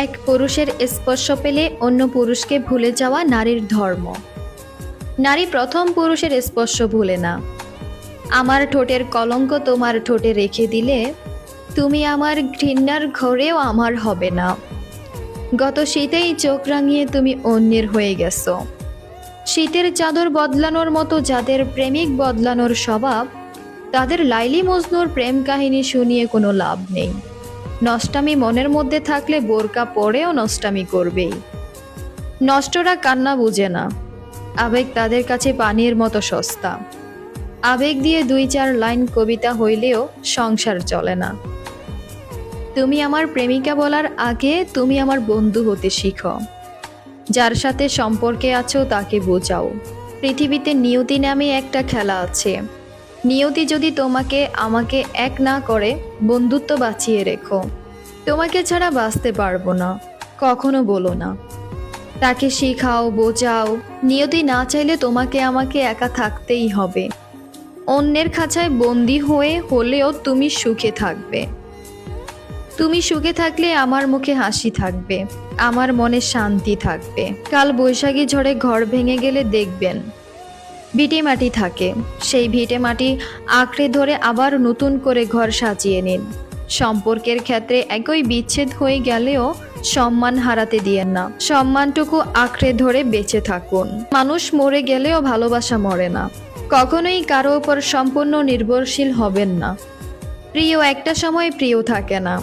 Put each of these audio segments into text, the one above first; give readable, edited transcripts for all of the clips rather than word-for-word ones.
এক পুরুষের স্পর্শ পেলে অন্য পুরুষকে ভুলে যাওয়া নারীর ধর্ম। নারী প্রথম পুরুষের স্পর্শ ভুলে না। আমার ঠোঁটের কলঙ্ক তোমার ঠোঁটে রেখে দিলে তুমি আমার ঘৃণার ঘরেও আমার হবে না। গত শীতেই চোখ রাঙিয়ে তুমি অন্যের হয়ে গেছো। শীতের চাদর বদলানোর মতো যাদের প্রেমিক বদলানোর স্বভাব, তাদের লাইলি মজনুর প্রেম কাহিনী শুনিয়ে কোনো লাভ নেই। নষ্টামি মনের মধ্যে থাকলে বোরকা পরেও নষ্টামি করবেই। নষ্টরা কান্না বুঝে না, আবেগ তাদের কাছে পানির মতো সস্তা। আবেগ দিয়ে 2-4 লাইন কবিতা হইলেও সংসার চলে না। তুমি আমার প্রেমিকা বলার আগে তুমি আমার বন্ধু হতে শিখো। যার সাথে সম্পর্কে আছো তাকে বোঝাও। পৃথিবীতে নিয়তি নামে একটা খেলা আছে। নিয়তি যদি তোমাকে আমাকে এক না করে, বন্ধুত্ব বাঁচিয়ে রেখো। তোমাকে ছাড়া বাঁচতে পারবো না, কখনো বলো না। তাকে শিখাও, বোঝাও। নিয়তি না চাইলে তোমাকে আমাকে একা থাকতেই হবে। অন্যের খাঁচায় বন্দি হয়ে হলেও তুমি সুখে থাকবে। তুমি সুখে থাকলে আমার মুখে হাসি থাকবে, আমার মনে শান্তি থাকবে। কাল বৈশাখী ঝড়ে ঘর ভেঙে গেলে দেখবেন ভিটে মাটি থাকে। সেই ভিটে মাটি আঁকড়ে ধরে আবার নতুন করে ঘর সাজিয়ে নিন। সম্পর্কের ক্ষেত্রে একই বিচ্ছেদ হয়ে গেলেও সম্মান হারাতে দিয়েন না। সম্মানটুকু আঁকড়ে ধরে বেঁচে থাকুন। মানুষ মরে গেলেও ভালোবাসা মরে না। কখনোই কারো উপর সম্পূর্ণ নির্ভরশীল হবেন না। প্রিয় একটা সময় প্রিয় থাকে না।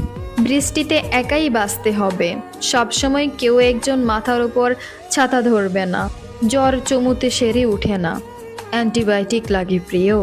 বৃষ্টিতে একাই বাঁচতে হবে। সবসময় কেউ একজন মাথার উপর ছাতা ধরবে না। জ্বর চুমুতে সেরে উঠে না, অ্যান্টিবায়োটিক লাগে প্রিয়।